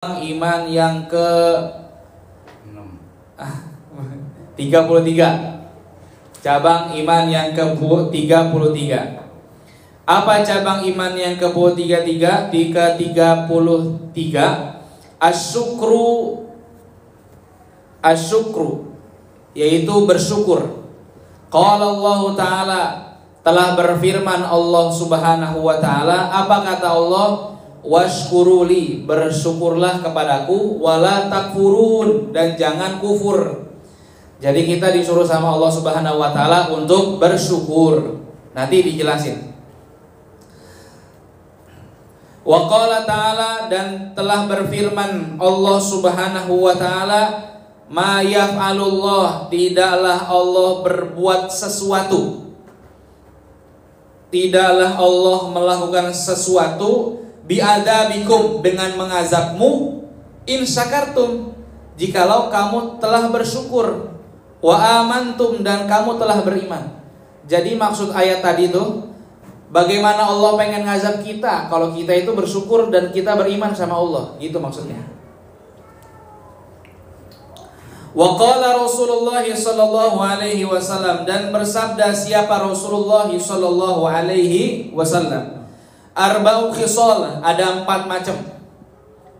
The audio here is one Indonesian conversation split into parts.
Iman yang ke 33. Cabang iman yang ke 33. Apa cabang iman yang ke 33? Di ke 33 asyukru yaitu bersyukur. Qala Allah Ta'ala, telah berfirman Allah Subhanahu wa Ta'ala. Apa kata Allah? Washkuruli, bersyukurlah kepadaku, wala takfurun, dan jangan kufur. Jadi kita disuruh sama Allah Subhanahu wa Ta'ala untuk bersyukur. Nanti dijelasin. Wa qala ta'ala, dan telah berfirman Allah Subhanahu wa Ta'ala, ma yaf'alullah, tidaklah Allah berbuat sesuatu, tidaklah Allah melakukan sesuatu bi'adabikum, dengan mengazabmu, in syakartum, jikalau kamu telah bersyukur, wa amantum, dan kamu telah beriman. Jadi maksud ayat tadi itu, bagaimana Allah pengen ngazab kita kalau kita itu bersyukur dan kita beriman sama Allah, gitu maksudnya. Wa qala Rasulullah sallallahu alaihi wasallam, dan bersabda siapa Rasulullah sallallahu alaihi wasallam, arba'u khisal, ada 4 macam.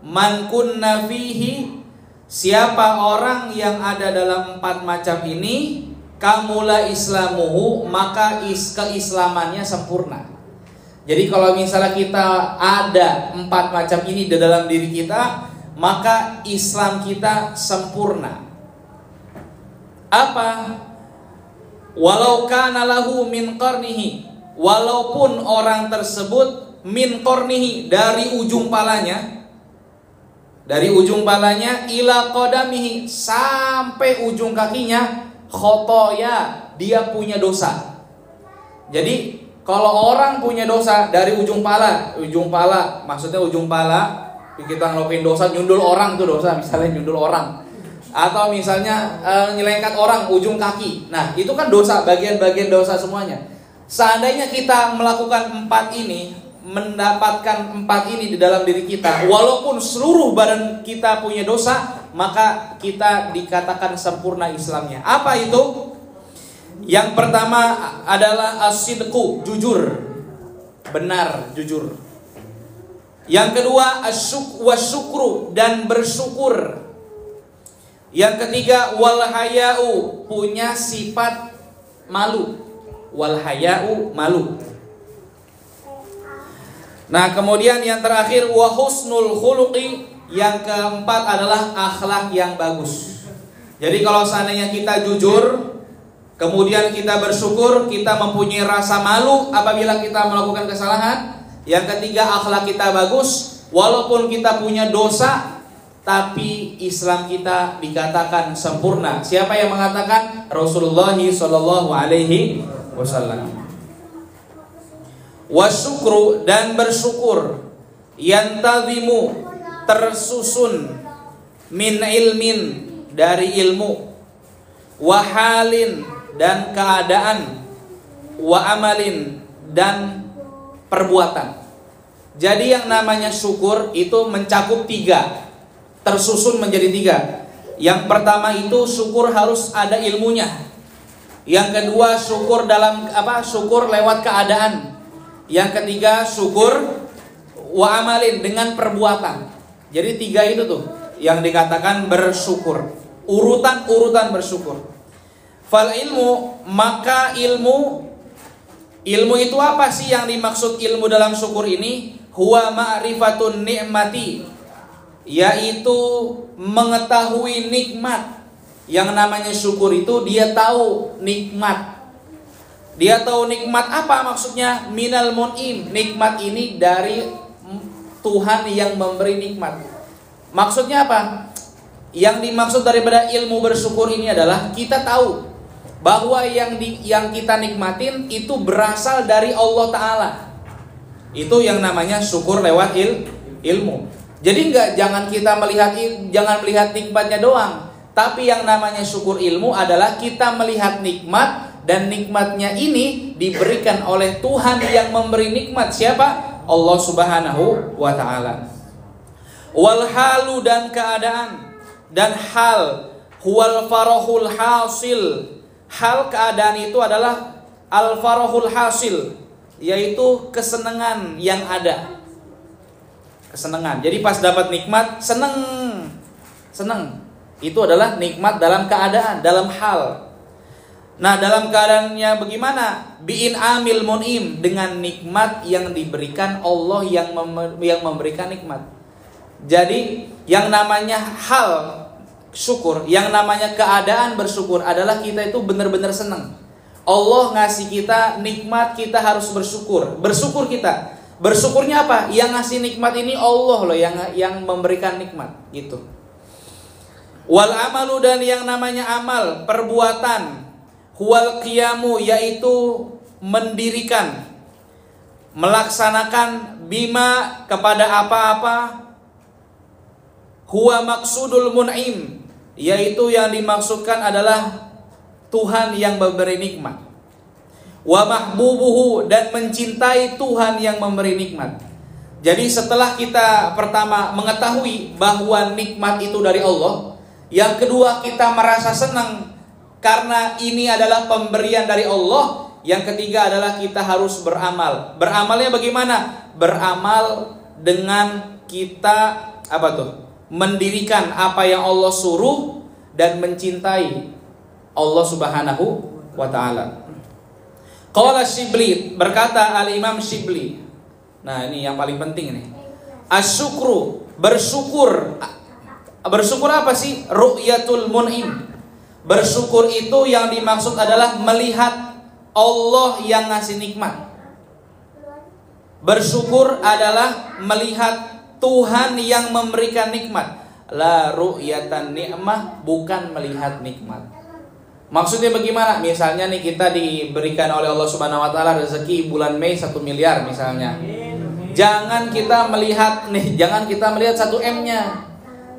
Man kunna fihi, siapa orang yang ada dalam 4 macam ini, kamula islamuhu, maka keislamannya sempurna. Jadi kalau misalnya kita ada 4 macam ini di dalam diri kita, maka Islam kita sempurna. Apa? Walau kana lahu min qarnihi, walaupun orang tersebut min qarnihi, dari ujung palanya, ila qadamihi, sampai ujung kakinya, khotoya, dia punya dosa. Jadi kalau orang punya dosa dari ujung pala, maksudnya ujung pala, kita ngelakuin dosa, nyundul orang tuh dosa, misalnya nyundul orang, atau misalnya nyelengkat orang, ujung kaki. Nah itu kan dosa, bagian-bagian dosa semuanya. Seandainya kita melakukan 4 ini, mendapatkan 4 ini di dalam diri kita, walaupun seluruh badan kita punya dosa, maka kita dikatakan sempurna Islamnya. Apa itu? Yang pertama adalah as-sidqu, jujur, benar, jujur. Yang kedua wasyukru, dan bersyukur. Yang ketiga wal haya'u, punya sifat malu. Wal haya'u, malu. Nah kemudian yang terakhir wa husnul khuluqi, yang keempat adalah akhlak yang bagus. Jadi kalau seandainya kita jujur, kemudian kita bersyukur, kita mempunyai rasa malu apabila kita melakukan kesalahan. Yang ketiga akhlak kita bagus, walaupun kita punya dosa, tapi Islam kita dikatakan sempurna. Siapa yang mengatakan? Rasulullah sallallahu alaihi wasallam. Wasyukru, dan bersyukur, yantazimu, tersusun, min ilmin, dari ilmu, wahalin, dan keadaan, wa amalin, dan perbuatan. Jadi yang namanya syukur itu mencakup 3, tersusun menjadi 3. Yang pertama itu syukur harus ada ilmunya. Yang kedua syukur dalam syukur lewat keadaan. Yang ketiga syukur wa amalin, dengan perbuatan. Jadi 3 itu tuh yang dikatakan bersyukur. Urutan bersyukur. Fal ilmu, maka ilmu itu apa sih yang dimaksud ilmu dalam syukur ini? Huwa ma'rifatun ni'mati, yaitu mengetahui nikmat. Yang namanya syukur itu dia tahu nikmat. Dia tahu nikmat apa maksudnya? Minal mun'im, nikmat ini dari Tuhan yang memberi nikmat. Maksudnya apa? Yang dimaksud daripada ilmu bersyukur ini adalah kita tahu bahwa yang kita nikmatin itu berasal dari Allah Ta'ala. Itu yang namanya syukur lewat ilmu. Jadi jangan melihat nikmatnya doang, tapi yang namanya syukur ilmu adalah kita melihat nikmat, dan nikmatnya ini diberikan oleh Tuhan yang memberi nikmat. Siapa? Allah Subhanahu wa Ta'ala. Wal halu dan keadaan, dan hal, huwal farahul hasil. Hal keadaan itu adalah al farahul hasil, yaitu kesenangan yang ada. Kesenangan. Jadi pas dapat nikmat seneng. Itu adalah nikmat dalam keadaan, dalam hal. Nah, dalam keadaannya bagaimana? Bi'in amil mun'im, dengan nikmat yang diberikan Allah yang memberikan nikmat. Jadi yang namanya hal syukur, yang namanya keadaan bersyukur adalah kita itu benar-benar senang. Allah ngasih kita nikmat, kita harus bersyukur. Bersyukur kita. Bersyukurnya apa? Yang ngasih nikmat ini Allah loh, yang memberikan nikmat, gitu. Wal amalu, dan yang namanya amal, perbuatan. Huwal qiyamu, yaitu mendirikan, melaksanakan, bima, kepada apa-apa, huwa maksudul mun'im, yaitu yang dimaksudkan adalah Tuhan yang memberi nikmat. Wa mahbubuhu, dan mencintai Tuhan yang memberi nikmat. Jadi setelah kita pertama mengetahui bahwa nikmat itu dari Allah, yang kedua kita merasa senang karena ini adalah pemberian dari Allah. Yang ketiga adalah kita harus beramal. Beramalnya bagaimana? Beramal dengan kita mendirikan apa yang Allah suruh dan mencintai Allah Subhanahu wa taala. Qala Shibli, berkata Al-Imam Shibli. Nah, ini yang paling penting nih. Asyukru, bersyukur. Bersyukur apa sih? Ru'yatul mun'im. Bersyukur itu yang dimaksud adalah melihat Allah yang ngasih nikmat. Bersyukur adalah melihat Tuhan yang memberikan nikmat. La ru'yatan ni'mah, bukan melihat nikmat. Maksudnya bagaimana? Misalnya nih kita diberikan oleh Allah Subhanahu wa taala rezeki bulan Mei 1 miliar misalnya. Jangan kita melihat 1 M-nya.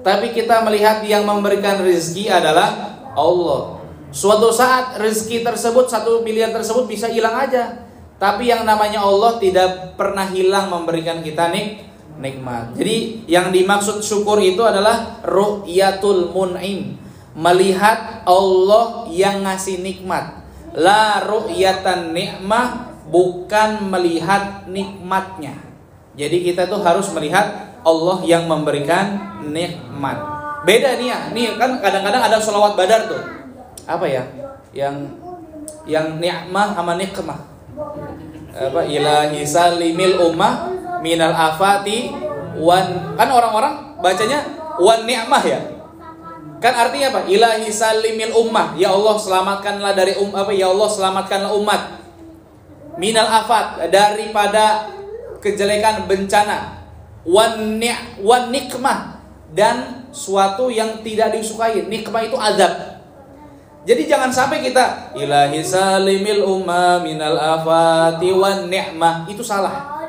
Tapi kita melihat yang memberikan rezeki adalah Allah. Suatu saat rezeki tersebut 1 miliar tersebut bisa hilang aja. Tapi yang namanya Allah tidak pernah hilang memberikan kita nikmat. Jadi yang dimaksud syukur itu adalah ru'yatul mun'im, melihat Allah yang ngasih nikmat. La ru'yatan ni'mah, bukan melihat nikmatnya. Jadi kita tuh harus melihat Allah yang memberikan nikmat. Beda nih ya, nih kan kadang-kadang ada sholawat badar tuh. Apa ya? Yang ni'mah sama nikmah. Ilahi salimil ummah minal afati wan, kan orang-orang bacanya wan ni'mah ya. Kan artinya apa? Ilahi salimil ummah, ya Allah selamatkanlah dari ya Allah selamatkanlah umat. Minal afat, daripada kejelekan bencana. Wan nikmah, dan suatu yang tidak disukai. Nikmah itu azab. Jadi jangan sampai kita ilahi salimil umma minal afati wan ni'mah, itu salah.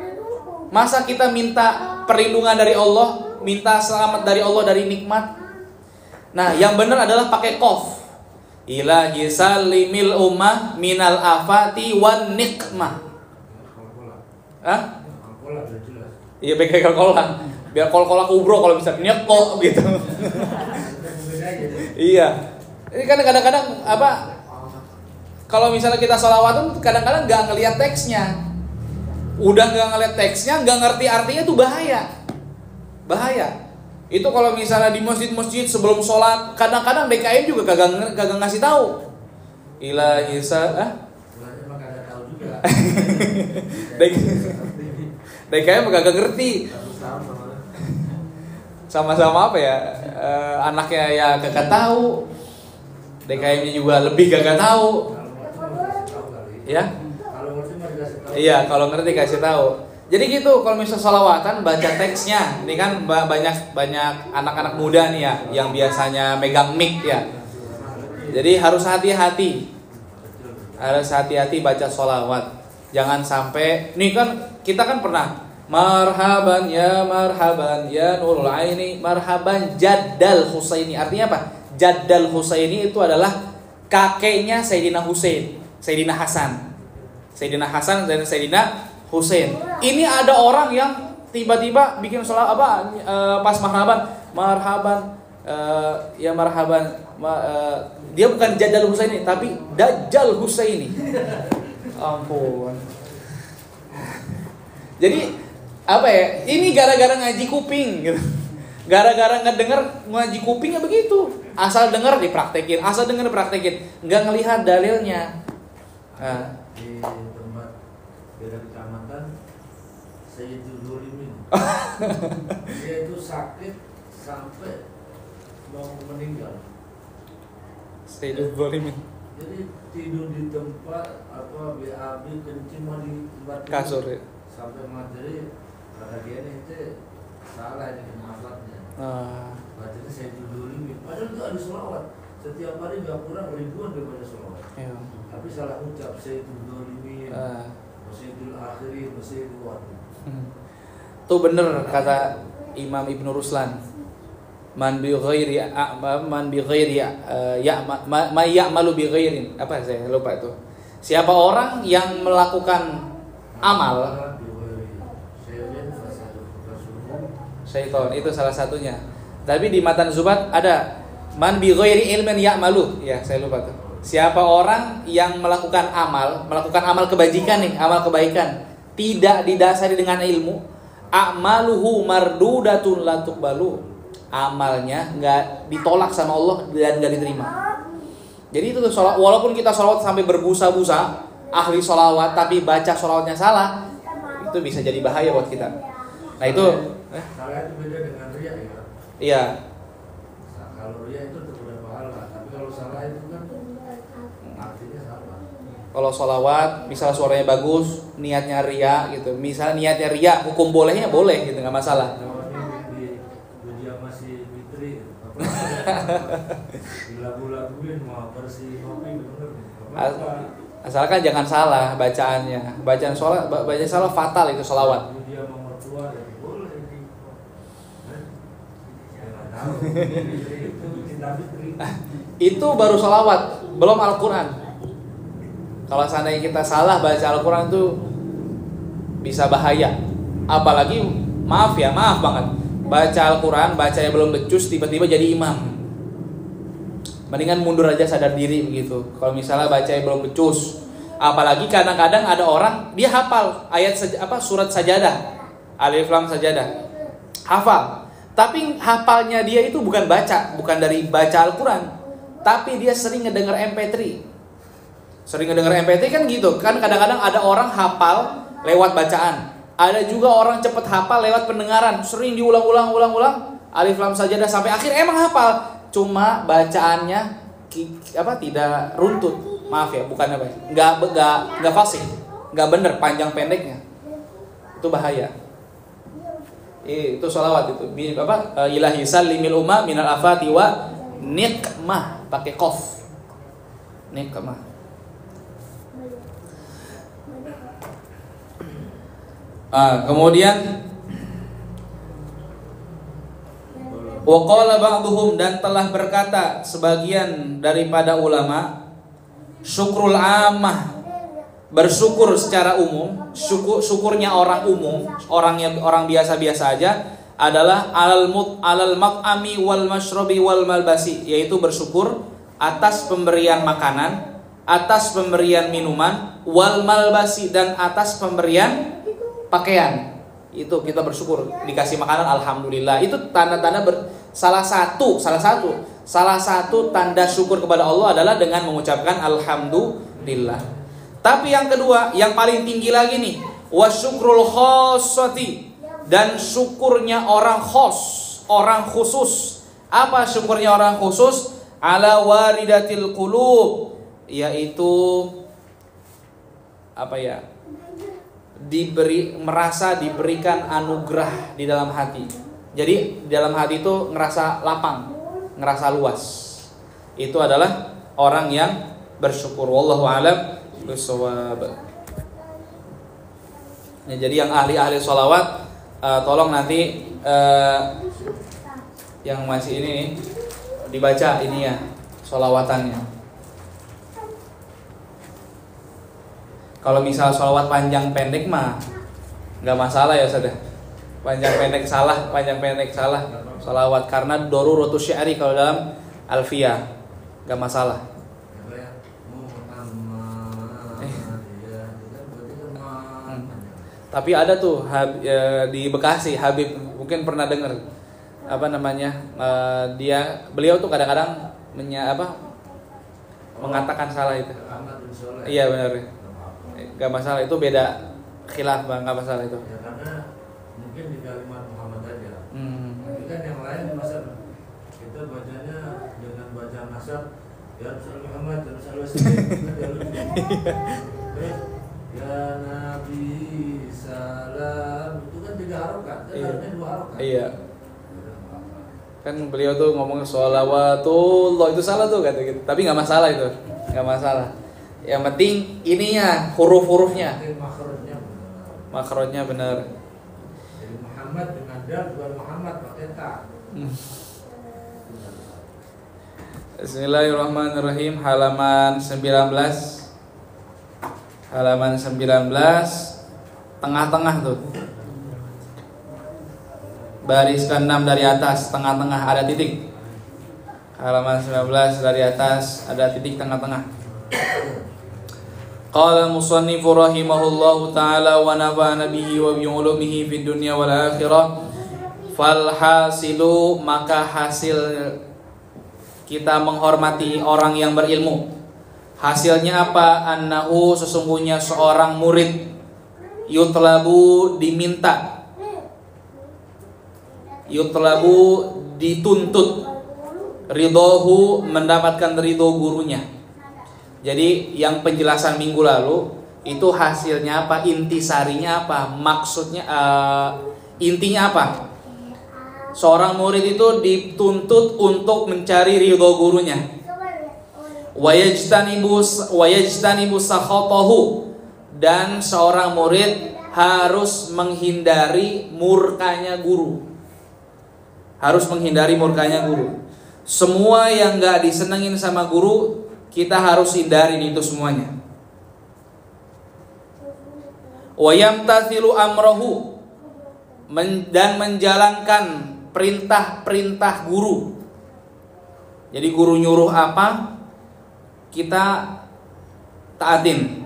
Masa kita minta perlindungan dari Allah, minta selamat dari Allah dari nikmat? Nah, yang benar adalah pakai qaf. Ilahi salimil umma minal afati wan nikmah. Iya, pakai kola. Biar kol-kola kubro kalau bisa nyekok gitu. Iya. Ini kan kadang-kadang kalau misalnya kita sholawatun kadang-kadang nggak ngelihat teksnya. Udah nggak ngelihat teksnya, nggak ngerti artinya, itu bahaya. Itu kalau misalnya di masjid-masjid sebelum sholat, kadang-kadang DKM juga kagak ngasih tahu. Ilahi DKM kagak ngerti. Sama-sama apa ya? Anaknya ya kagak tahu. DKM-nya juga lebih kagak tahu. Ya? Iya, kalau ngerti kasih tahu. Jadi gitu, kalau misalnya sholawatan baca teksnya. Ini kan banyak anak-anak muda nih ya yang biasanya megang mic ya. Jadi harus hati-hati. Harus hati-hati baca sholawat. Jangan sampai, nih kan kita kan pernah marhaban ya nurul aini, marhaban Jaddal Husaini. Artinya apa? Jaddal Husaini itu adalah kakeknya Sayyidina Husain, Sayyidina Hasan dan Sayyidina Husain. Ini ada orang yang tiba-tiba bikin sholat pas marhaban, ya marhaban, dia bukan Jadal Husaini tapi Dajjal Husaini. Ampun. Jadi apa ya? Ini gara-gara ngaji kuping gitu. Gara-gara ngedenger ngaji kupingnya begitu. Asal denger dipraktekin, nggak ngelihat dalilnya. Di tempat beda kecamatan Sayyidul Zolimin. Dia itu sakit sampai mau meninggal. Sayyidul Zolimin. Jadi tidur di tempat BAB kencing mau di tempat Kasur ya. sampai materi kata dia itu salah dengan akhlaknya. Bacanya Sayyidul Zolimin. Padahal itu ada sholawat. Setiap hari nggak kurang ribuan daripada sholawat. Iya. Tapi salah ucap Sayyidul Zolimin, Sayyidul Akhirin, Sayyidul Wadi. Tuh bener kata Imam Ibnu Ruslan. Man bi ghairi ya'malu bi ghairin. Apa saya lupa itu. Siapa orang yang melakukan amal, syaitan itu salah satunya. Tapi di Matan Zubat ada man bi ghairi ilmin ya'malu. Ya, saya lupa tuh. Siapa orang yang melakukan amal kebajikan nih, amal kebaikan, tidak didasari dengan ilmu, a'maluhu mardudatun la tuqbalu. Amalnya nggak ditolak sama Allah dan nggak diterima. Jadi itu tuh sholat, walaupun kita sholawat sampai berbusa-busa, ahli sholawat tapi baca sholawatnya salah, itu bisa jadi bahaya buat kita. Nah itu salah itu beda dengan riya ya. Iya. Kalau riya itu udah pahala, tapi kalau salah itu kan artinya salah. Kalau sholawat, misal suaranya bagus, niatnya riya gitu. Misal niatnya riya, hukum bolehnya boleh gitu, nggak masalah. Lagu-laguin mau bersih kopi bener. Asalkan jangan salah bacaannya. Bacaan salah fatal itu sholawat. Dia mau mertua ya boleh ini. Itu baru sholawat, belum Al-Quran. Kalau seandainya kita salah baca Al-Quran itu bisa bahaya. Apalagi maaf banget, baca Al-Quran, bacanya belum becus, tiba-tiba jadi imam. Mendingan mundur aja, sadar diri begitu. Kalau misalnya bacanya belum becus, apalagi kadang-kadang ada orang dia hafal ayat surat Sajadah, Alif Lam Sajadah, hafal. Tapi hafalnya dia itu bukan dari baca Al-Quran, tapi dia sering ngedenger MP3. Sering ngedenger MP3 kan gitu. Kan kadang-kadang ada orang hafal lewat bacaan. Ada juga orang cepet hafal lewat pendengaran. Sering diulang-ulang Alif Lam Sajadah sampai akhir emang hafal. Cuma bacaannya tidak runtut. Maaf ya, bukan enggak fasih. Enggak bener panjang pendeknya. Itu bahaya. Itu sholawat itu. Ilahi sallimil umma minal afati wa nikmah, pakai qaf. Nikmah. Kemudian waqala ba'duhum, dan telah berkata sebagian daripada ulama, syukrul ammah, bersyukur secara umum, syukurnya orang umum, orang biasa-biasa aja adalah alal mat'ami wal mashrabi wal malbasi, yaitu bersyukur atas pemberian makanan, atas pemberian minuman, wal malbasi, dan atas pemberian pakaian. Itu kita bersyukur dikasih makanan, alhamdulillah. Itu tanda-tanda salah satu tanda syukur kepada Allah adalah dengan mengucapkan alhamdulillah. Tapi yang kedua, yang paling tinggi lagi nih, wasyukrul khossati, dan syukurnya orang khusus. Apa syukurnya orang khusus? Ala waridatil qulub, yaitu merasa diberikan anugerah di dalam hati. Jadi di dalam hati itu ngerasa lapang, ngerasa luas. Itu adalah orang yang bersyukur. Wallahu a'lam bishawab. Ya, jadi yang ahli sholawat, tolong nanti yang masih ini nih, dibaca ini ya sholawatannya. Kalau misal sholawat panjang pendek mah nggak masalah ya, sudah. panjang pendek salah salawat karena daruratu syi'ri kalau dalam Alfiyah gak masalah. Tapi ada tuh di Bekasi, Habib mungkin pernah dengar beliau tuh kadang-kadang mengatakan salah itu. Iya benar. Gak masalah, itu beda khilaf bang, gak masalah itu. Ya, karena mungkin di kalimat Muhammad aja. Tapi kan yang lain masa kita bacanya dengan bacaan nasab ya Rasul Muhammad terus ya Nabi salam itu kan 3 harokat, kan harusnya 2 harokat. Iya. Kan beliau tuh ngomong sholawatullah itu salah tuh kata gitu. Tapi nggak masalah itu, nggak masalah. Yang penting ininya huruf-hurufnya. Makrotnya benar. Jadi Muhammad dengan dal bukan Muhammad pakai ta. Bismillahirrahmanirrahim. Halaman 19. Halaman 19 tengah-tengah tuh. Baris ke-6 dari atas, tengah-tengah ada titik. Halaman 19 dari atas ada titik tengah-tengah. Qala al-musannifu rahimahullahu ta'ala wa nafa'ana bihi wa bi ulumihi fid dunya wal akhirah. Fal hasilu, maka hasil kita menghormati orang yang berilmu. Hasilnya apa? Annahu, sesungguhnya seorang murid yutlabu, diminta, yutlabu, dituntut, ridhohu, mendapatkan ridho gurunya. Jadi yang penjelasan minggu lalu itu hasilnya apa, intisarinya apa, maksudnya intinya apa? Seorang murid itu dituntut untuk mencari ridho gurunya. Wayajtanibu sakhatahu, dan seorang murid harus menghindari murkanya guru. Harus menghindari murkanya guru. Semua yang gak disenengin sama guru kita harus hindarin itu semuanya. Wa yamtathilu amrahu, dan menjalankan perintah-perintah guru. Jadi guru nyuruh apa, kita taatin.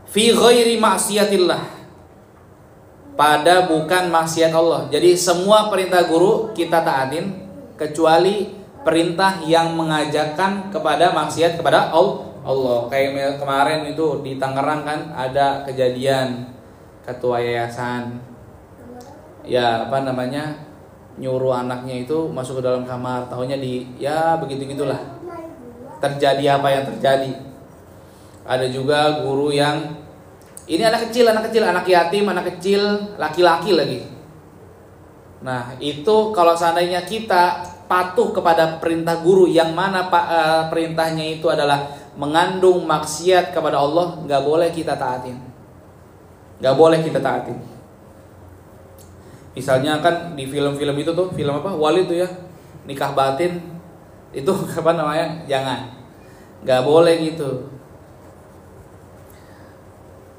Fi ghairi ma'siyatillah, pada bukan maksiat Allah. Jadi semua perintah guru kita taatin kecuali perintah yang mengajakkan kepada maksiat kepada Allah. Kayak kemarin itu di Tangerang kan ada kejadian ketua yayasan nyuruh anaknya itu masuk ke dalam kamar, tahunya begitu-gitulah. Terjadi apa yang terjadi. Ada juga guru yang ini anak kecil, anak yatim, anak kecil, laki-laki lagi. Nah, itu kalau seandainya kita patuh kepada perintah guru yang mana perintahnya itu adalah mengandung maksiat kepada Allah, nggak boleh kita taatin. Nggak boleh kita taatin. Misalnya kan di film-film itu tuh, film apa? Wali tuh ya, nikah batin. Itu jangan. Nggak boleh gitu.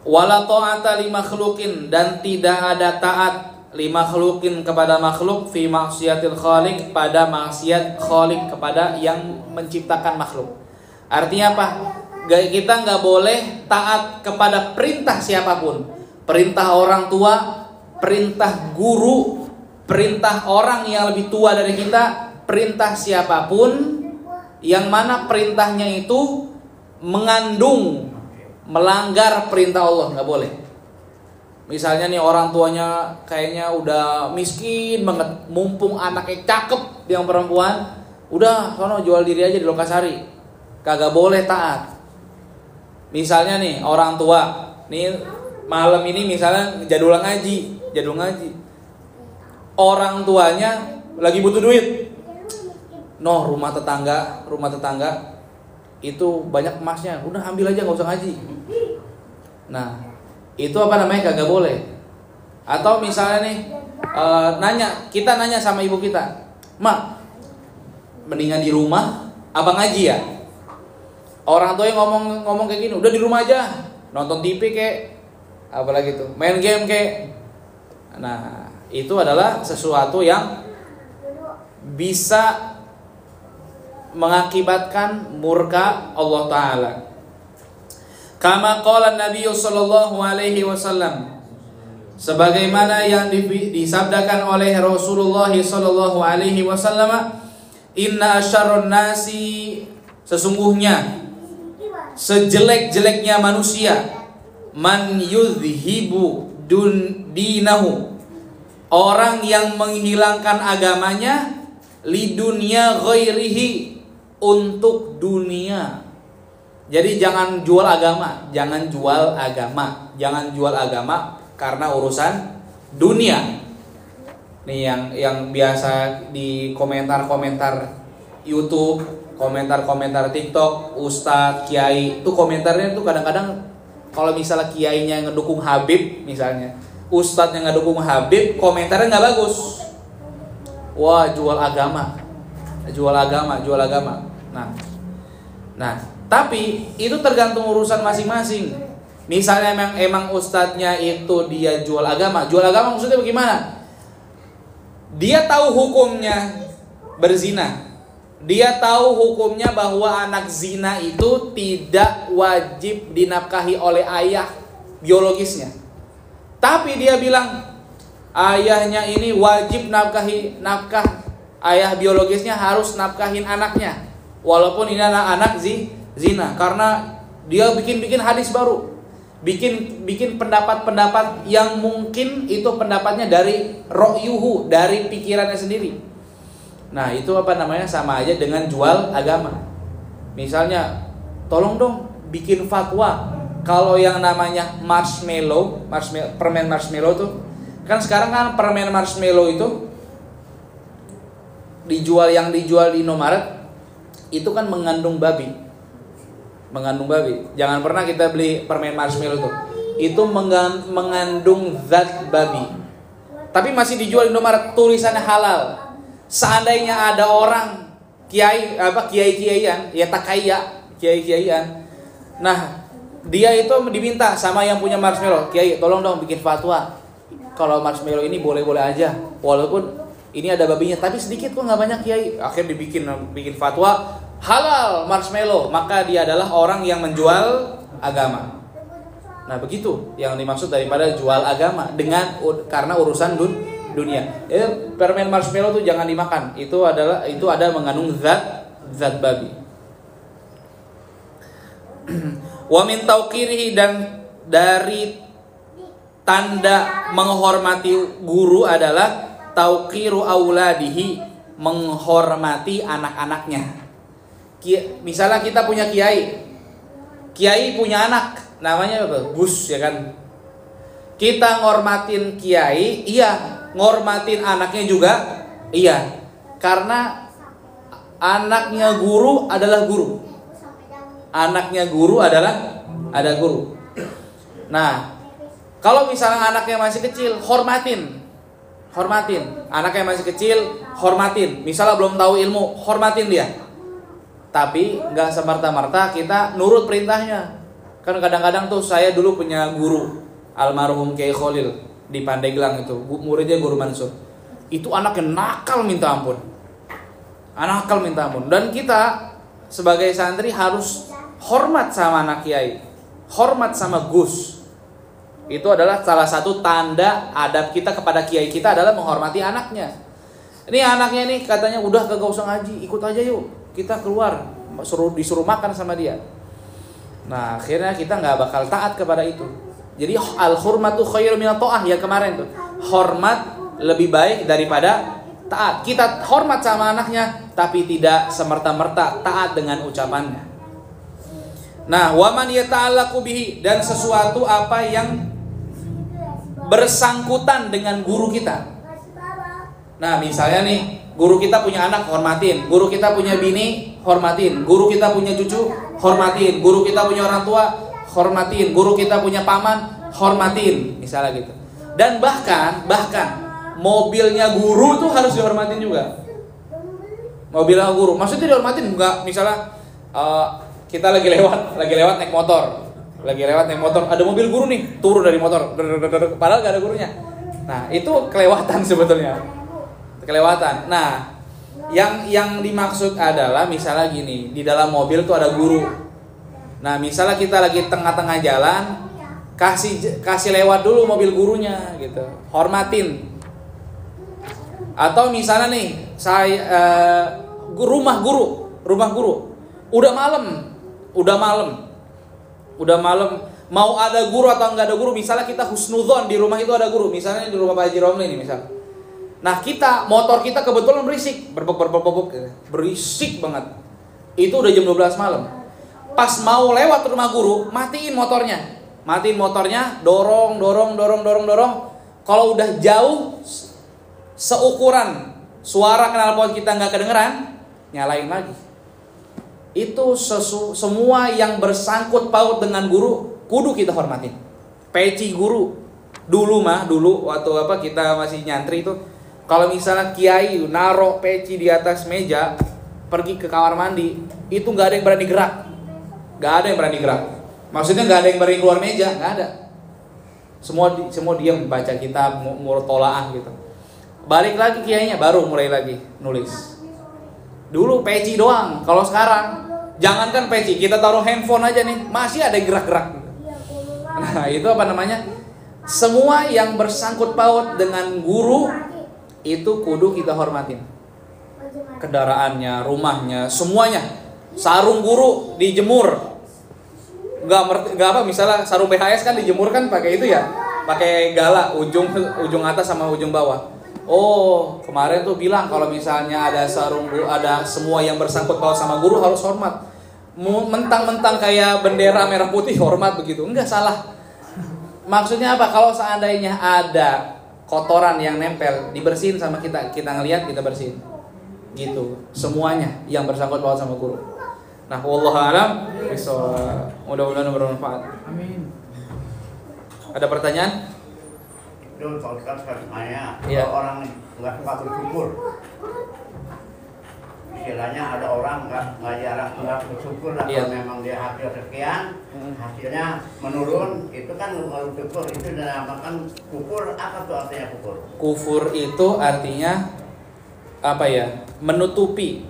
Wala ta'ata li makhluqin, dan tidak ada taat li makhluqin kepada makhluk fi maksiatil khaliq, pada maksiat khaliq kepada yang menciptakan makhluk. Artinya apa? Kita nggak boleh taat kepada perintah siapapun, perintah orang tua, perintah guru, perintah orang yang lebih tua dari kita, perintah siapapun yang mana perintahnya itu mengandung melanggar perintah Allah, nggak boleh. Misalnya nih orang tuanya kayaknya udah miskin banget, mumpung anaknya cakep yang perempuan, udah sono jual diri aja di Lokasari, kagak boleh taat. Misalnya nih orang tua nih malam ini misalnya jadwal ngaji, orang tuanya lagi butuh duit, rumah tetangga itu banyak emasnya, udah ambil aja, nggak usah ngaji. Nah, itu kagak boleh. Atau misalnya nih kita nanya sama ibu kita, "Mak, mendingan di rumah apa ngaji ya?" Orang tua yang ngomong kayak gini, udah di rumah aja, nonton TV kek, apalagi tuh, main game kek. Nah, itu adalah sesuatu yang bisa mengakibatkan murka Allah Ta'ala. Kama qala Nabi sallallahu alaihi wasallam, sebagaimana yang disabdakan oleh Rasulullah sallallahu alaihi wasallam, inna asyarrun nasi, sesungguhnya sejelek-jeleknya manusia, man yudhibu dinahu, orang yang menghilangkan agamanya, lidunya ghairihi, untuk dunia. Jadi jangan jual agama, jangan jual agama, jangan jual agama karena urusan dunia. Nih yang biasa di komentar-komentar YouTube, komentar-komentar TikTok, Ustadz, Kiai, itu komentarnya tuh kadang-kadang kalau misalnya kiainya yang ngedukung Habib misalnya, Ustadz yang ngedukung Habib, komentarnya nggak bagus. Wah, jual agama. Nah, tapi itu tergantung urusan masing-masing. Misalnya emang ustadznya itu dia jual agama maksudnya bagaimana? Dia tahu hukumnya berzina. Dia tahu hukumnya bahwa anak zina itu tidak wajib dinafkahi oleh ayah biologisnya. Tapi dia bilang ayahnya ini wajib nafkah ayah biologisnya harus nafkahin anaknya. Walaupun ini anak zina, karena dia bikin hadis baru, bikin pendapat-pendapat yang mungkin itu pendapatnya dari ro'yuhu, dari pikirannya sendiri. Nah, itu sama aja dengan jual agama. Misalnya, tolong dong bikin fatwa kalau yang namanya permen marshmallow tuh, kan sekarang kan permen marshmallow itu dijual di Indomaret itu kan mengandung babi. Jangan pernah kita beli permen marshmallow tuh. Itu mengandung zat babi. Tapi masih dijual di Indomaret, tulisannya halal. Seandainya ada orang kiai-kiaian, ya takaya, kiai-kiaian. Nah, dia itu diminta sama yang punya marshmallow, "Kiai, tolong dong bikin fatwa. Kalau marshmallow ini boleh-boleh aja, walaupun ini ada babinya, tapi sedikit kok, nggak banyak, Kiai." Akhirnya bikin fatwa halal marshmallow, maka dia adalah orang yang menjual agama. Nah, begitu yang dimaksud daripada jual agama karena urusan dunia. Permen marshmallow tuh jangan dimakan. Itu ada mengandung zat babi. Wa min tauqirihi, dan dari tanda menghormati guru adalah tauqiru auladihi, menghormati anak-anaknya. Misalnya kita punya kiai punya anak namanya apa? Gus, ya kan? Kita ngormatin kiai, iya, ngormatin anaknya juga, iya. Karena anaknya guru adalah guru. Anaknya guru adalah guru. Nah, kalau misalnya anaknya masih kecil, hormatin. Anaknya masih kecil, hormatin. Misalnya belum tahu ilmu, hormatin dia. Tapi nggak semerta-merta kita nurut perintahnya. Kan kadang-kadang tuh saya dulu punya guru, almarhum Kiai Khalil di Pandeglang itu, muridnya Guru Mansur. Itu anaknya nakal minta ampun. Dan kita sebagai santri harus hormat sama anak kiai, hormat sama Gus. Itu adalah salah satu tanda adab kita kepada kiai kita adalah menghormati anaknya. Ini anaknya nih katanya udah kagak usah ngaji, ikut aja yuk. Kita keluar, disuruh makan sama dia. Nah, akhirnya kita nggak bakal taat kepada itu. Jadi al-hurmatu khairu minat ta'ah ya kemarin tuh. Hormat lebih baik daripada taat. Kita hormat sama anaknya, tapi tidak semerta-merta taat dengan ucapannya. Nah, waman yata'allaqu bihi, dan sesuatu apa yang bersangkutan dengan guru kita. Nah, misalnya nih, guru kita punya anak, hormatin. Guru kita punya bini, hormatin. Guru kita punya cucu, hormatin. Guru kita punya orang tua, hormatin. Guru kita punya paman, hormatin. Misalnya gitu. Dan bahkan mobilnya guru tuh harus dihormatin juga. Mobilnya guru, maksudnya dihormatin enggak? Misalnya kita lagi lewat naik motor. Ada mobil guru nih, turun dari motor. Padahal gak ada gurunya. Nah, itu kelewatan sebetulnya. Kelewatan. Nah, yang dimaksud adalah misalnya gini, di dalam mobil tuh ada guru. Nah, misalnya kita lagi tengah-tengah jalan, kasih lewat dulu mobil gurunya gitu. Hormatin. Atau misalnya nih, rumah guru. Udah malam. Mau ada guru atau nggak ada guru, misalnya kita husnudzon di rumah itu ada guru, misalnya di rumah Pak Haji Romli ini misal. Nah, motor kita kebetulan berisik, berisik banget. Itu udah jam 12 malam. Pas mau lewat rumah guru, matiin motornya, dorong. Kalau udah jauh seukuran suara knalpot kita nggak kedengeran, nyalain lagi. Itu semua yang bersangkut paut dengan guru kudu kita hormatin. Peci guru dulu waktu kita masih nyantri itu, kalau misalnya kiai naruh peci di atas meja pergi ke kamar mandi, itu nggak ada yang berani gerak. Maksudnya nggak ada yang berani keluar meja, nggak ada. Semua diam baca kitab murtolaah gitu. Balik lagi kiainya baru mulai lagi nulis. Dulu peci doang. Kalau sekarang jangankan peci, kita taruh handphone aja nih, masih ada yang gerak-gerak. Nah, itu semua yang bersangkut paut dengan guru itu kudu kita hormatin. Kendaraannya, rumahnya, semuanya. Sarung guru dijemur. Enggak misalnya sarung BHS kan dijemur kan pakai itu ya. Pakai gala ujung atas sama ujung bawah. Oh, kemarin tuh bilang kalau misalnya ada ada semua yang bersangkut paut sama guru harus hormat. Mentang-mentang kayak bendera merah putih hormat begitu. Enggak, salah. Maksudnya apa? Kalau seandainya ada kotoran yang nempel, dibersihin sama kita ngelihat, kita bersihin. Gitu. Semuanya yang bersangkut paut sama guru. Nah, wallahu a'lam bishawab. Mudah-mudahan bermanfaat. Amin. Ada pertanyaan? Itu Pak Ustaz katanya, Iya. kalau orang nggak suka bersyukur, istilahnya ada orang nggak bersyukur lah. Iya. Kalau memang dia hasil sekian, hasilnya menurun, itu kan nggak bersyukur, itu dinamakan kufur. Apa tuh artinya kufur? Kufur itu artinya apa ya? Menutupi.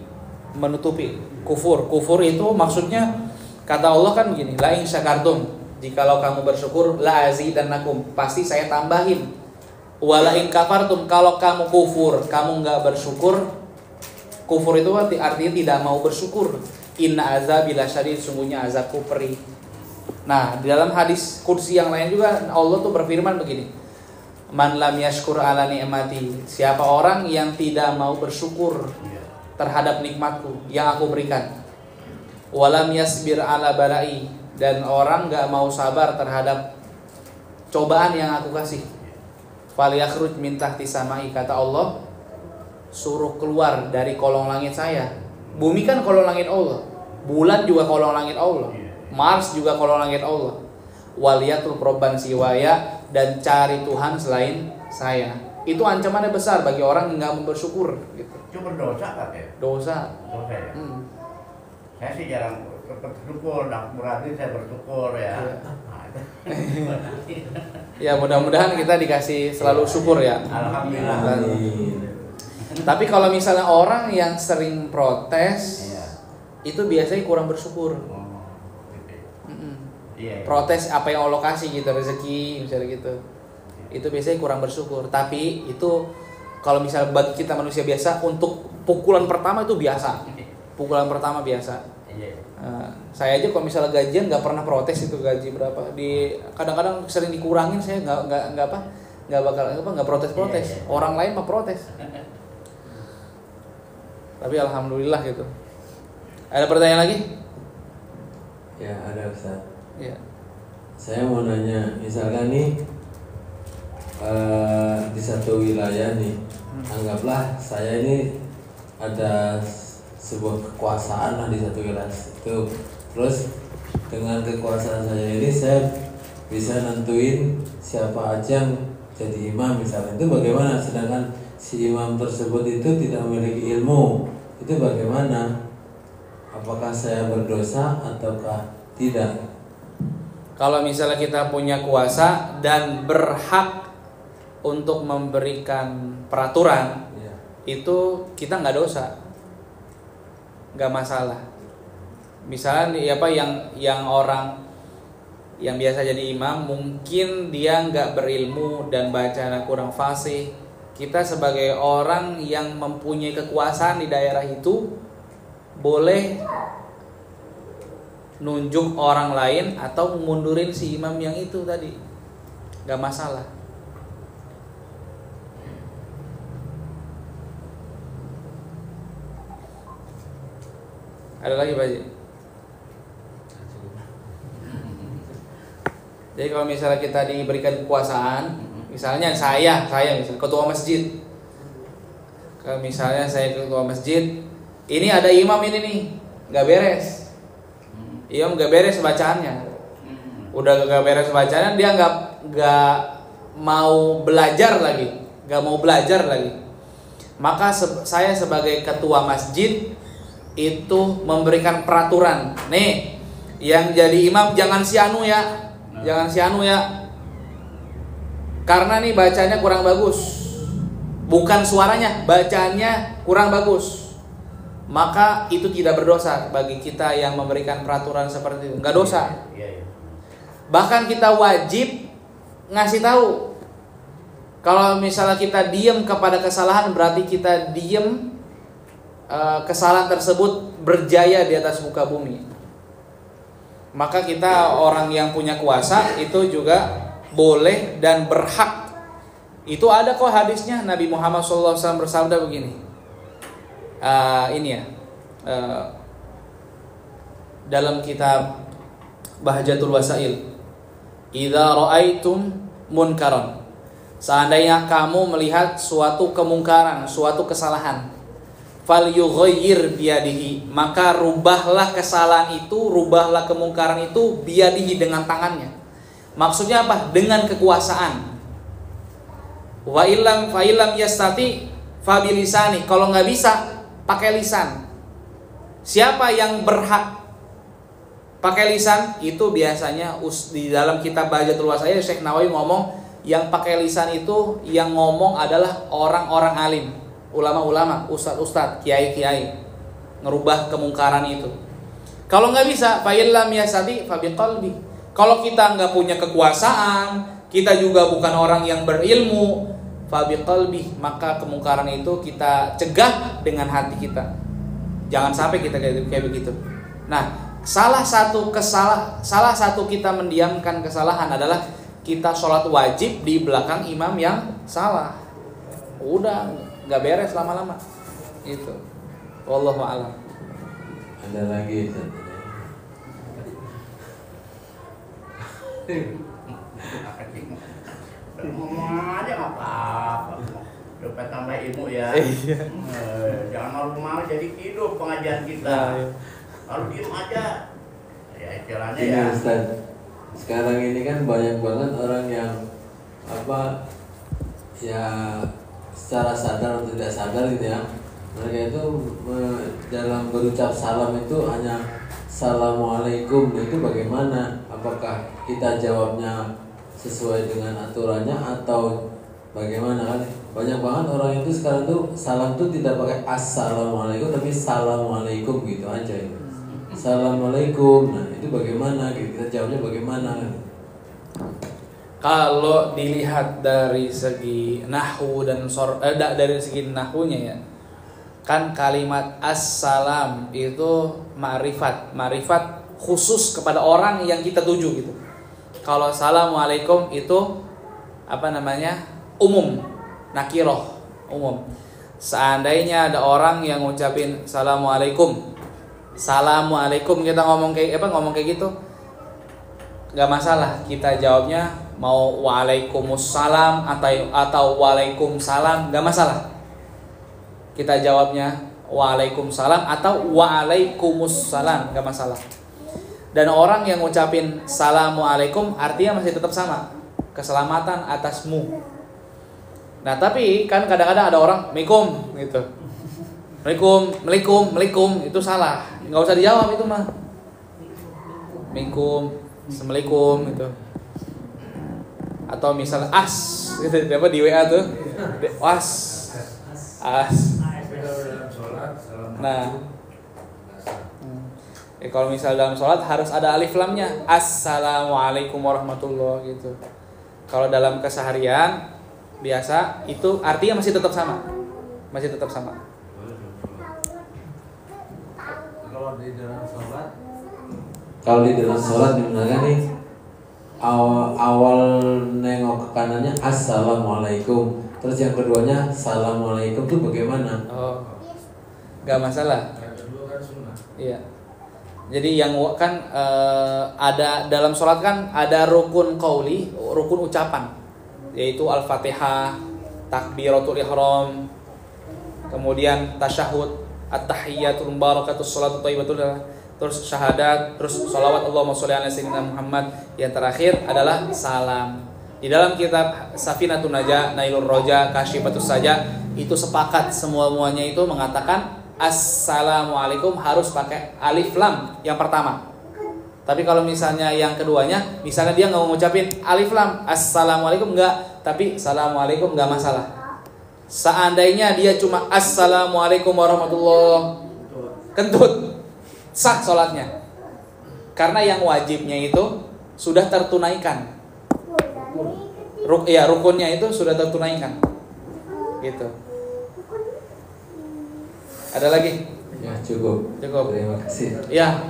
Kufur itu maksudnya, kata Allah kan begini, la in syakartum, jikalau kamu bersyukur, la azidannakum, pasti saya tambahin. Wala in kafartum, kalau kamu kufur, kamu nggak bersyukur. Kufur itu artinya tidak mau bersyukur. Inna azabi lasyadid, sungguhnya azabku perih. Nah, di dalam hadis qudsi yang lain juga Allah tuh berfirman begini, man lam yashkur ala ni'mati, siapa orang yang tidak mau bersyukur terhadap nikmatku yang aku berikan, walam yasbir ala balai, dan orang gak mau sabar terhadap cobaan yang aku kasih, falyakhruj min tahti samai, kata Allah, suruh keluar dari kolong langit saya. Bumi kan kolong langit Allah, bulan juga kolong langit Allah, Mars juga kolong langit Allah. Waliyatul proban siwaya, dan cari Tuhan selain saya. Itu ancamannya besar bagi orang yang gak mau bersyukur gitu. Itu berdosa kan ya? Dosa. Ya? Saya sih jarang bersyukur, berarti saya bersyukur ya. Ya, mudah-mudahan kita dikasih selalu syukur ya. Alhamdulillah. Tapi kalau misalnya orang yang sering protes, itu biasanya kurang bersyukur. Protes apa yang Allah kasih gitu, rezeki misalnya gitu, itu biasanya kurang bersyukur. Tapi itu kalau misalnya bagi kita manusia biasa, untuk pukulan pertama itu biasa. Saya aja kalau misalnya gajian nggak pernah protes itu gaji berapa. Kadang-kadang sering dikurangin, saya nggak protes. Orang lain mah protes. Tapi alhamdulillah gitu. Ada pertanyaan lagi? Ya, ada Ustaz. Ya. Saya mau nanya, misalkan nih di satu wilayah nih, anggaplah saya ini ada sebuah kekuasaan lah di satu wilayah itu. Terus dengan kekuasaan saya ini saya bisa nentuin siapa aja yang jadi imam misalnya. Itu bagaimana? Sedangkan si imam tersebut itu tidak memiliki ilmu. Itu bagaimana? Apakah saya berdosa ataukah tidak? Kalau misalnya kita punya kuasa dan berhak untuk memberikan peraturan, Iya. itu kita nggak dosa, nggak masalah. Misalnya yang orang yang biasa jadi imam, mungkin dia nggak berilmu dan bacanya kurang fasih. Kita sebagai orang yang mempunyai kekuasaan di daerah itu boleh nunjuk orang lain atau mundurin si imam yang itu tadi, nggak masalah. Ada lagi Pak Haji? Jadi kalau misalnya kita diberikan kekuasaan, misalnya saya misalnya ketua masjid. Kalau misalnya saya ketua masjid, ini ada imam ini nih, nggak beres. Imam nggak beres bacaannya. Udah nggak beres bacaannya, dia nggak mau belajar lagi, Maka saya sebagai ketua masjid itu memberikan peraturan. Nih, yang jadi imam jangan si anu ya. Karena nih bacanya kurang bagus. Bukan suaranya, bacaannya kurang bagus. Maka itu tidak berdosa bagi kita yang memberikan peraturan seperti itu. Enggak dosa. Bahkan kita wajib ngasih tahu. Kalau misalnya kita diam kepada kesalahan, berarti kita diam, kesalahan tersebut berjaya di atas muka bumi. Maka kita orang yang punya kuasa itu juga boleh dan berhak. Itu ada kok hadisnya. Nabi Muhammad SAW bersabda begini. Dalam kitab Bahjatul Wasail, idza ra'aitum munkaran, seandainya kamu melihat suatu kemungkaran, suatu kesalahan, falyughayyir biyadihi, maka rubahlah kesalahan itu, rubahlah kemungkaran itu biyadihi, dengan tangannya. Maksudnya apa? Dengan kekuasaan. Wa illam yastati fabilisani, kalau nggak bisa pakai lisan. Siapa yang berhak pakai lisan? Itu biasanya di dalam kitab Bahjatul Wasail Syekh Nawawi ngomong, yang pakai lisan itu yang ngomong adalah orang-orang alim, ulama-ulama, ustadz-ustadz, kiai-kiai, ngerubah kemungkaran itu. Kalau nggak bisa, fa illam yastati fa biqalbi. Kalau kita nggak punya kekuasaan, kita juga bukan orang yang berilmu, fa biqalbi, maka kemungkaran itu kita cegah dengan hati kita. Jangan sampai kita kayak begitu. Nah, salah satu kita mendiamkan kesalahan adalah kita sholat wajib di belakang imam yang salah. Udah nggak beres lama-lama itu. Wallahu a'lam. Ada lagi itu. Ngomong aja apa-apa. Dapat tambah ilmu ya. Jangan malu-malu jadi hidup pengajian kita. Kalau diem aja, ya istilahnya Ini ya. Ustaz, sekarang ini kan banyak banget orang yang ya secara sadar atau tidak sadar gitu ya, mereka itu dalam berucap salam itu hanya Assalamualaikum. Itu bagaimana? Apakah kita jawabnya sesuai dengan aturannya atau bagaimana kan? Banyak banget orang itu sekarang tuh salam tuh tidak pakai Assalamualaikum tapi Assalamualaikum gitu aja. Assalamualaikum. Nah itu bagaimana? Kita jawabnya bagaimana? Kalau dilihat dari segi nahwu dan dari segi nahwunya ya, kan kalimat assalam itu ma'rifat khusus kepada orang yang kita tuju gitu. Kalau assalamualaikum itu umum, nakiroh, umum. Seandainya ada orang yang ngucapin assalamualaikum, kita ngomong kayak gitu, nggak masalah. Kita jawabnya mau waalaikumsalam atau waalaikumsalam, nggak masalah. Kita jawabnya waalaikumsalam atau waalaikumsalam, nggak masalah. Dan orang yang ngucapin assalamualaikum artinya masih tetap sama, keselamatan atasmu. Nah tapi kan kadang-kadang ada orang mikum gitu, melikum itu salah, nggak usah dijawab itu mah. Mikum, assalamualaikum gitu. atau misalnya as gitu, apa di WA tuh as. Nah, kalau misal dalam sholat harus ada alif lamnya, assalamualaikum warahmatullahi gitu. Kalau dalam keseharian biasa itu artinya masih tetap sama. Kalau di dalam sholat digunakan nih awal nengok ke kanannya assalamualaikum, terus yang keduanya assalamualaikum tuh bagaimana? Oh, nggak masalah. yang kedua kan sunnah. Iya. Jadi yang kan ada dalam sholat kan ada rukun qauli, rukun ucapan, yaitu al-fatihah, takbiratul ihram, kemudian tasyahud, at-tahiyyatul mubarakatus sholatu thayyibatul, terus syahadat, terus sholawat Allahumma sholli ala sayyidina Muhammad, yang terakhir adalah salam. Di dalam kitab Safinatun Najah, Nailur Roja, Kasyifatus Saja itu sepakat semuanya itu mengatakan assalamualaikum harus pakai alif lam yang pertama. Tapi kalau misalnya yang keduanya, misalnya dia nggak mau ngucapin alif lam assalamualaikum enggak, tapi assalamualaikum nggak masalah. Seandainya dia cuma assalamualaikum warahmatullahi kentut, sah sholatnya. Karena yang wajibnya itu sudah tertunaikan. Rukunnya itu sudah tertunaikan. Gitu. Ada lagi? Ya cukup. Terima kasih. Ya.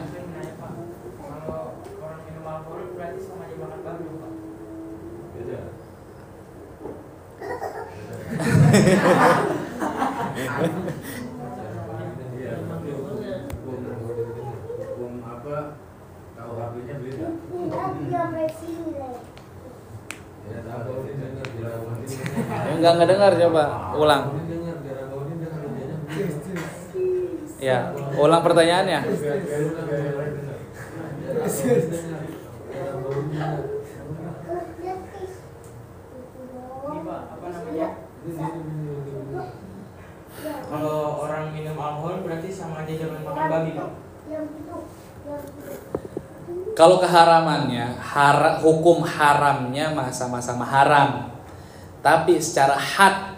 Kalau orang minum alkohol berarti sama dia makan babi, Pak. Beda. Iya, tapi hukum apa KUHP-nya beda. Ya, tahu ini dengar dilawan ini. Enggak dengar, coba ulang. Ya, ulang pertanyaannya. Ini Pak, apa namanya? Kalau orang minum alkohol berarti sama aja jangan makan babi, Pak. Kalau keharamannya, hukum haramnya sama-sama haram. Tapi secara had,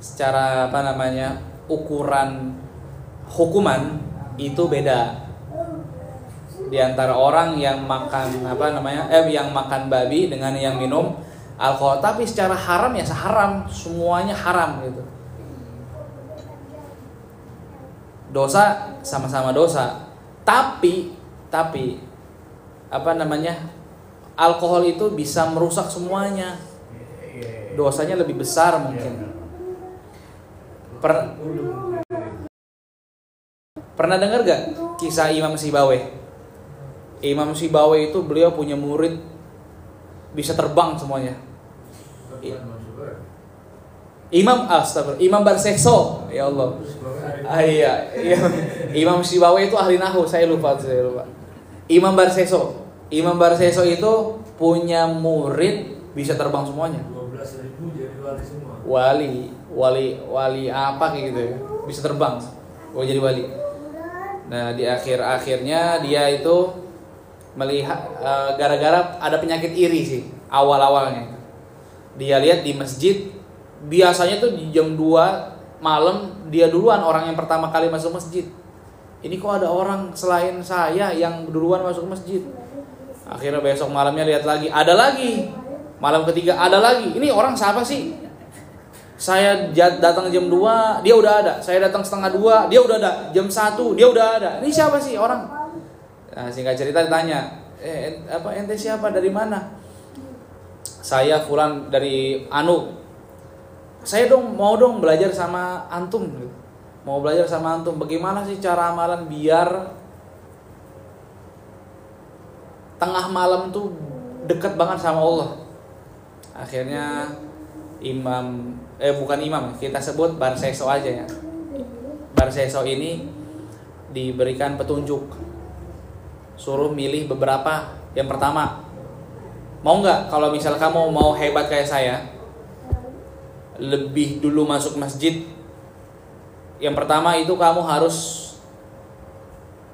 secara ukuran hukuman itu beda. Di antara orang yang makan yang makan babi dengan yang minum alkohol, tapi secara haram ya seharam, semuanya haram gitu. Dosa sama-sama dosa. Tapi alkohol itu bisa merusak semuanya. Dosanya lebih besar mungkin. Pernah dengar gak kisah Imam Sibawayh? Imam Sibawayh itu beliau punya murid bisa terbang semuanya. Imam Barsekso, ya Allah. Iya. Imam Sibawayh itu ahli nahwu, saya lupa. Imam Barsekso itu punya murid bisa terbang semuanya. 12.000 jadi wali semua. Wali apa kayak gitu ya. Bisa terbang. Jadi wali. Nah, di akhirnya dia itu melihat gara-gara ada penyakit iri sih awal-awalnya. Dia lihat di masjid, biasanya tuh di jam 2 malam dia duluan orang yang pertama kali masuk masjid. Ini kok ada orang selain saya yang duluan masuk masjid. Akhirnya besok malamnya lihat lagi, ada lagi. Malam ketiga ada lagi. Ini orang siapa sih? Saya datang jam 2, dia udah ada. Saya datang setengah 2, dia udah ada. Jam 1, dia udah ada. Ini siapa sih orang? Nah, singkat cerita ditanya, ente siapa, dari mana? Saya fulan dari Anu. Saya mau belajar sama antum. Mau belajar sama antum. Bagaimana sih cara amalan biar tengah malam tuh dekat banget sama Allah? Akhirnya bukan imam, kita sebut Barsekso aja ya. Barsekso ini diberikan petunjuk, suruh milih beberapa. Yang pertama, mau nggak kalau misal kamu mau hebat kayak saya, lebih dulu masuk masjid. Yang pertama itu kamu harus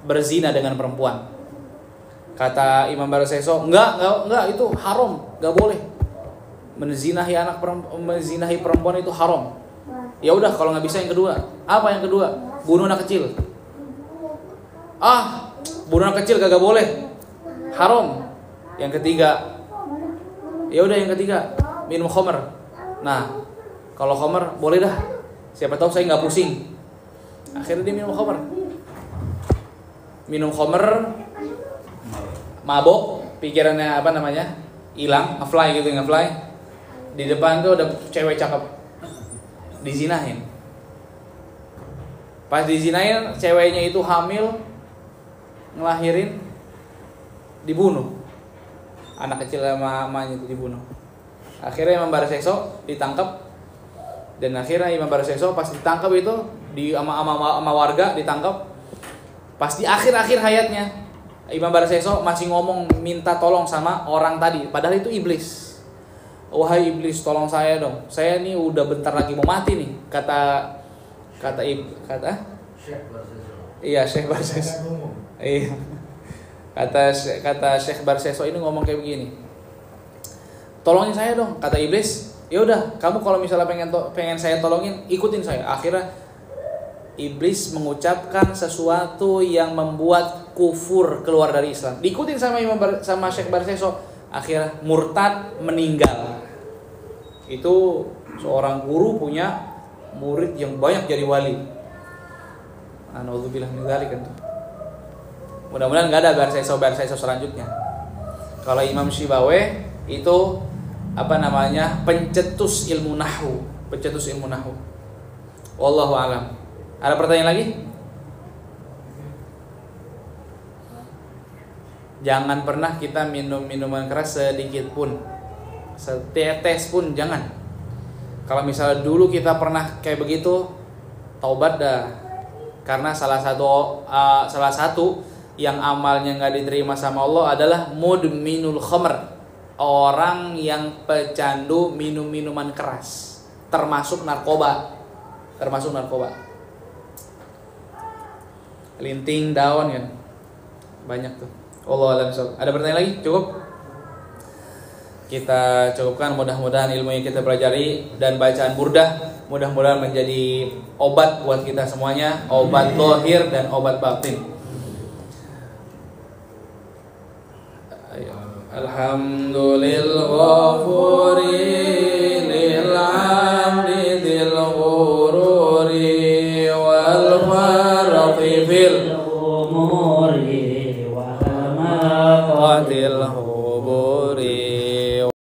berzina dengan perempuan. Kata Imam Barsekso, enggak, itu haram, enggak boleh. menzinahi menzinahi perempuan itu haram. Ya udah, kalau nggak bisa yang kedua. Apa yang kedua? Bunuh anak kecil. Bunuh anak kecil kagak boleh, haram. Yang ketiga, ya udah yang ketiga, minum khamr. Nah, kalau khamr boleh dah, siapa tahu saya nggak pusing. Akhirnya dia minum khamr. Minum khamr, mabok, pikirannya hilang, ngefly gitu, ngefly. Di depan tuh ada cewek cakep, dizinahin. Pas dizinahin, ceweknya itu hamil, ngelahirin, dibunuh. Anak kecil sama mamanya itu dibunuh. Akhirnya Imam Barsekso ditangkap, dan akhirnya Imam Barsekso pas ditangkap itu sama warga ditangkap. Pas di akhir-akhir hayatnya, Imam Barsekso masih ngomong minta tolong sama orang tadi, padahal itu iblis. Wahai iblis, tolong saya dong. Saya nih udah bentar lagi mau mati nih. Kata Syekh Barsekso. Iya. Kata Syekh Barsekso ini ngomong kayak begini. Tolongin saya dong, kata iblis. Ya udah, kamu kalau misalnya pengen saya tolongin, ikutin saya. Akhirnya iblis mengucapkan sesuatu yang membuat kufur, keluar dari Islam. Diikutin sama Syekh Barsekso, akhirnya murtad, meninggal. Itu seorang guru punya murid yang banyak jadi wali. Nauzubillah min dzalik kan. Mudah-mudahan enggak ada Barsekso selanjutnya. Kalau Imam Syibawayh itu pencetus ilmu nahwu. Wallahu alam. Ada pertanyaan lagi? Jangan pernah kita minum minuman keras sedikit pun, setetes pun jangan. Kalau misalnya dulu kita pernah kayak begitu, taubat dah. Karena salah satu yang amalnya nggak diterima sama Allah adalah mudminul khamr, orang yang pecandu minum minuman keras, termasuk narkoba. Linting, daun kan, banyak tuh. Allah alam. Ada pertanyaan lagi? Cukup? Kita cukupkan. Mudah-mudahan ilmu yang kita pelajari dan bacaan burdah mudah-mudahan menjadi obat buat kita semuanya, obat zahir dan obat batin. Alhamdulillah.